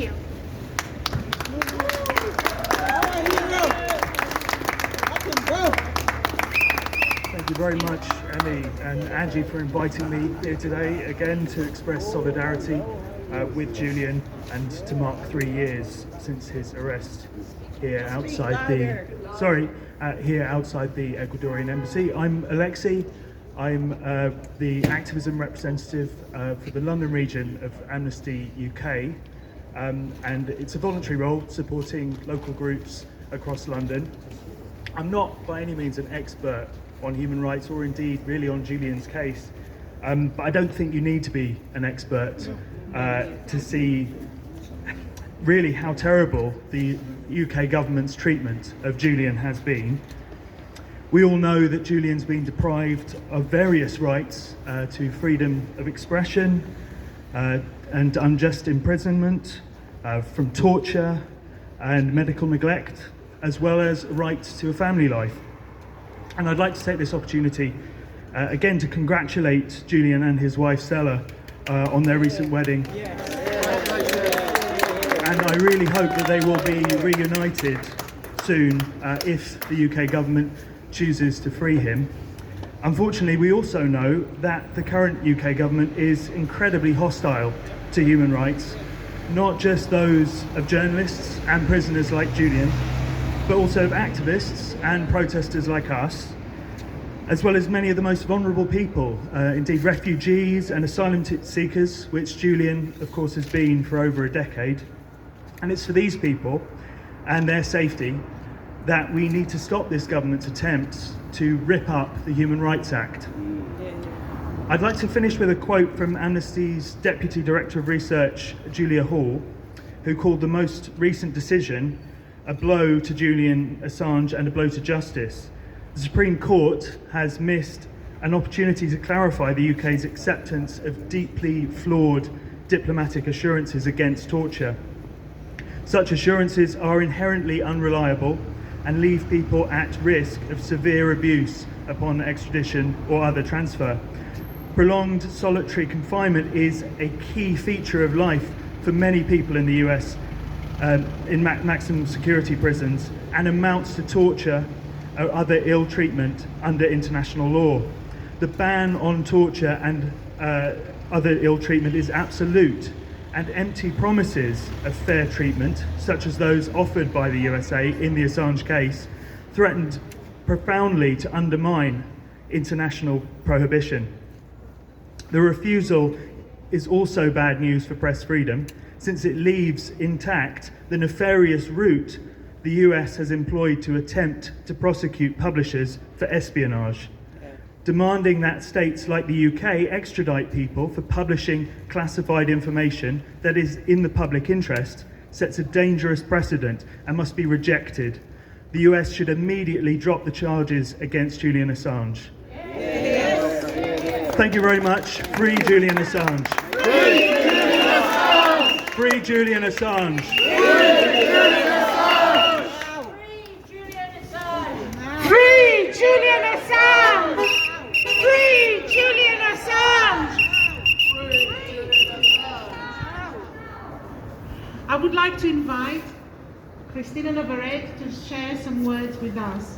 you. Thank you very much, Emmy and Angie, for inviting me here today again to express solidarity with Julian and to mark 3 years since his arrest here outside the Ecuadorian embassy. I'm Alexi. I'm the activism representative for the London region of Amnesty UK, and it's a voluntary role supporting local groups across London. I'm not by any means an expert on human rights or indeed really on Julian's case, but I don't think you need to be an expert to see really how terrible the UK government's treatment of Julian has been. We all know that Julian's been deprived of various rights to freedom of expression and unjust imprisonment, from torture and medical neglect, as well as rights to a family life. And I'd like to take this opportunity again to congratulate Julian and his wife Stella on their recent wedding. And I really hope that they will be reunited soon if the UK government chooses to free him. Unfortunately, we also know that the current UK government is incredibly hostile to human rights, not just those of journalists and prisoners like Julian, but also of activists and protesters like us, as well as many of the most vulnerable people, indeed refugees and asylum seekers, which Julian, of course, has been for over a decade. And it's for these people and their safety that we need to stop this government's attempts to rip up the Human Rights Act. I'd like to finish with a quote from Amnesty's Deputy Director of Research, Julia Hall, who called the most recent decision a blow to Julian Assange and a blow to justice. The Supreme Court has missed an opportunity to clarify the UK's acceptance of deeply flawed diplomatic assurances against torture. Such assurances are inherently unreliable and leave people at risk of severe abuse upon extradition or other transfer. Prolonged solitary confinement is a key feature of life for many people in the US in maximum security prisons, and amounts to torture or other ill treatment under international law. The ban on torture and other ill treatment is absolute, and empty promises of fair treatment, such as those offered by the USA in the Assange case, threatened profoundly to undermine international prohibition. The refusal is also bad news for press freedom, since it leaves intact the nefarious route the US has employed to attempt to prosecute publishers for espionage. Demanding that states like the UK extradite people for publishing classified information that is in the public interest sets a dangerous precedent and must be rejected. The US should immediately drop the charges against Julian Assange. Yes. Thank you very much. Free Julian Assange. Free Julian Assange. Free Julian Assange. Free Julian Assange! Free Julian Assange! I would like to invite Christina Navarrete to share some words with us.